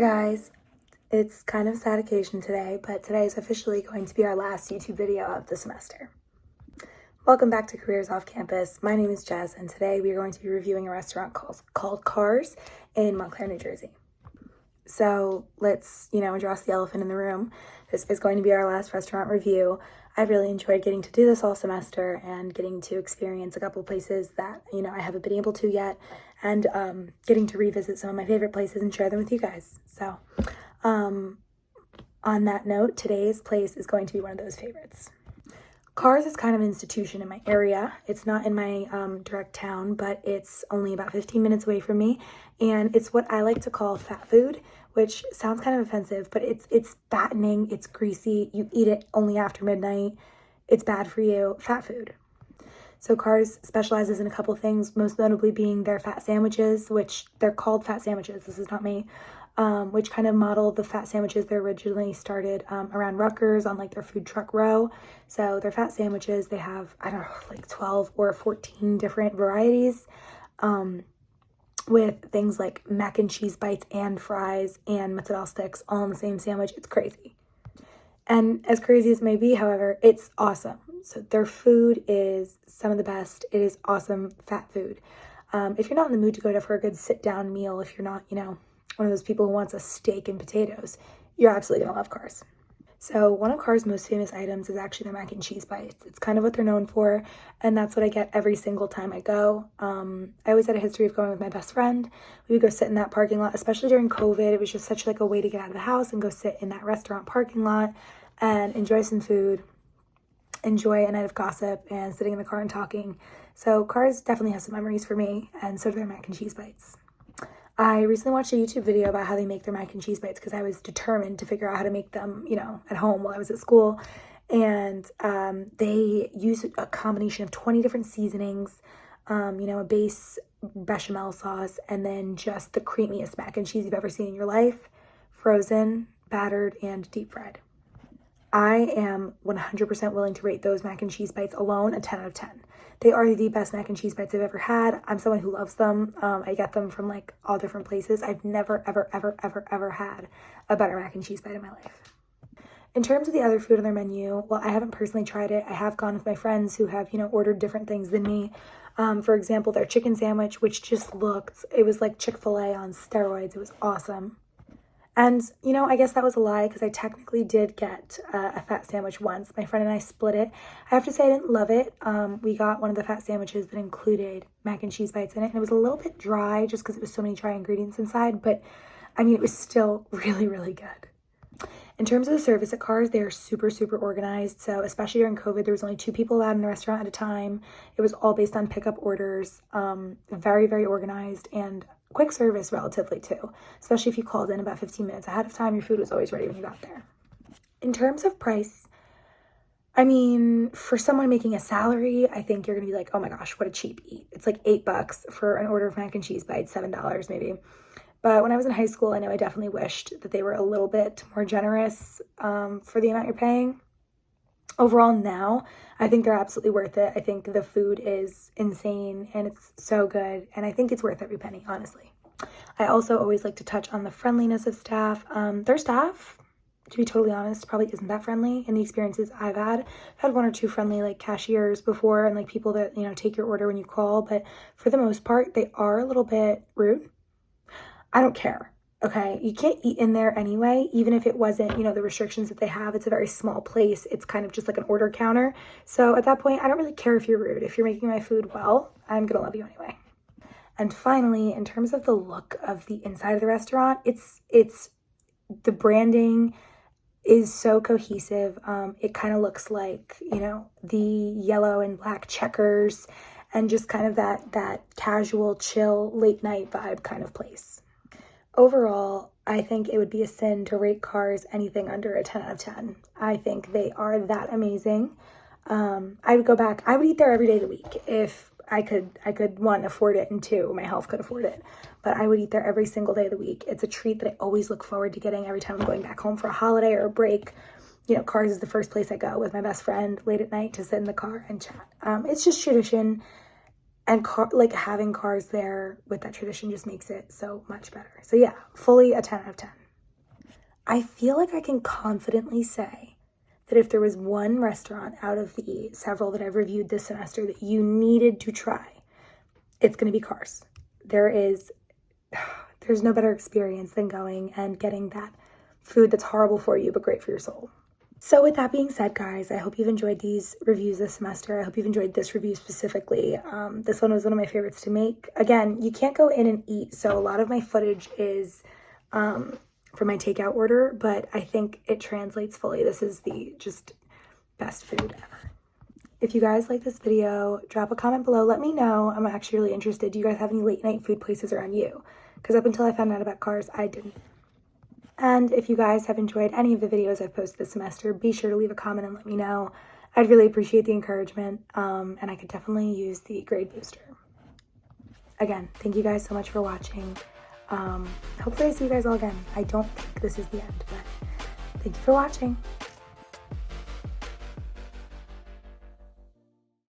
Guys, it's kind of a sad occasion today, but today is officially going to be our last YouTube video of the semester. Welcome back to Careers Off Campus. My name is Jess, and today we are going to be reviewing a restaurant called Cars in Montclair, New Jersey. So let's, address the elephant in the room. This is going to be our last restaurant review. I've really enjoyed getting to do this all semester and getting to experience a couple places that, I haven't been able to yet, and getting to revisit some of my favorite places and share them with you guys. So on that note, today's place is going to be one of those favorites. Cars is kind of an institution in my area. It's not in my direct town, but it's only about 15 minutes away from me, and it's what I like to call fat food, which sounds kind of offensive, but it's fattening, it's greasy, you eat it only after midnight, it's bad for you, fat food. So Cars specializes in a couple things, most notably being their fat sandwiches, which they're called fat sandwiches, this is not me, which kind of model the fat sandwiches that originally started around Rutgers on like their food truck row. So their fat sandwiches, they have, like 12 or 14 different varieties, with things like mac and cheese bites and fries and mozzarella sticks all in the same sandwich. It's crazy. And as crazy as it may be, however, it's awesome. So their food is some of the best. It is awesome fat food. If you're not in the mood to go for a good sit-down meal, if you're not, one of those people who wants a steak and potatoes, you're absolutely gonna love Cars. So one of Cars' most famous items is actually their mac and cheese bites. It's kind of what they're known for, and that's what I get every single time I go. I always had a history of going with my best friend. We would go sit in that parking lot, especially during COVID. It was just such like a way to get out of the house and go sit in that restaurant parking lot and enjoy some food, enjoy a night of gossip and sitting in the car and talking. So Cars definitely has some memories for me, and so do their mac and cheese bites. I recently watched a YouTube video about how they make their mac and cheese bites because I was determined to figure out how to make them, at home while I was at school. And they use a combination of 20 different seasonings, a base bechamel sauce, and then just the creamiest mac and cheese you've ever seen in your life, frozen, battered, and deep fried. I am 100% willing to rate those mac and cheese bites alone a 10 out of 10. They are the best mac and cheese bites I've ever had. I'm someone who loves them. I get them from like all different places. I've never, ever had a better mac and cheese bite in my life. In terms of the other food on their menu, well, I haven't personally tried it. I have gone with my friends who have, ordered different things than me. For example, their chicken sandwich, which just it was like Chick-fil-A on steroids. It was awesome. And, I guess that was a lie because I technically did get a fat sandwich once. My friend and I split it. I have to say I didn't love it. We got one of the fat sandwiches that included mac and cheese bites in it. And it was a little bit dry just because it was so many dry ingredients inside. But, it was still really, really good. In terms of the service at Cars, they are super, super organized. So especially during COVID, there was only 2 people allowed in the restaurant at a time. It was all based on pickup orders. Very, very organized and quick service relatively too, especially if you called in about 15 minutes ahead of time. Your food was always ready when you got there. In terms of price, for someone making a salary, I think you're gonna be like, oh my gosh, what a cheap eat. It's like $8 for an order of mac and cheese bites, $7 maybe. But when I was in high school, I know I definitely wished that they were a little bit more generous for the amount you're paying. Overall now, I think they're absolutely worth it. I think the food is insane and it's so good, and I think it's worth every penny, honestly. I also always like to touch on the friendliness of staff. Their staff, to be totally honest, probably isn't that friendly in the experiences I've had. I've had 1 or 2 friendly like cashiers before and like people that, take your order when you call, but for the most part, they are a little bit rude. I don't care. Okay, you can't eat in there anyway, even if it wasn't, the restrictions that they have. It's a very small place. It's kind of just like an order counter. So at that point, I don't really care if you're rude. If you're making my food well, I'm gonna love you anyway. And finally, in terms of the look of the inside of the restaurant, it's the branding is so cohesive. It kind of looks like, the yellow and black checkers and just kind of that casual, chill, late night vibe kind of place. Overall, I think it would be a sin to rate Cars anything under a 10 out of 10. I think they are that amazing. I would go back. I would eat there every day of the week if I could 1, afford it, and 2, my health could afford it. But I would eat there every single day of the week. It's a treat that I always look forward to getting every time I'm going back home for a holiday or a break. Cars is the first place I go with my best friend late at night to sit in the car and chat. It's just tradition. And having Cars there with that tradition just makes it so much better. So yeah, fully a 10 out of 10. I feel like I can confidently say that if there was one restaurant out of the several that I've reviewed this semester that you needed to try, it's going to be Cars. There's no better experience than going and getting that food that's horrible for you but great for your soul. So with that being said, guys, I hope you've enjoyed these reviews this semester. I hope you've enjoyed this review specifically. This one was one of my favorites to make. Again, you can't go in and eat, so a lot of my footage is for my takeout order, but I think it translates fully. This is the just best food ever. If you guys like this video, drop a comment below. Let me know. I'm actually really interested. Do you guys have any late night food places around you? Because up until I found out about Cars, I didn't. And if you guys have enjoyed any of the videos I've posted this semester, be sure to leave a comment and let me know. I'd really appreciate the encouragement, and I could definitely use the grade booster. Again, thank you guys so much for watching. Hopefully I see you guys all again. I don't think this is the end, but thank you for watching.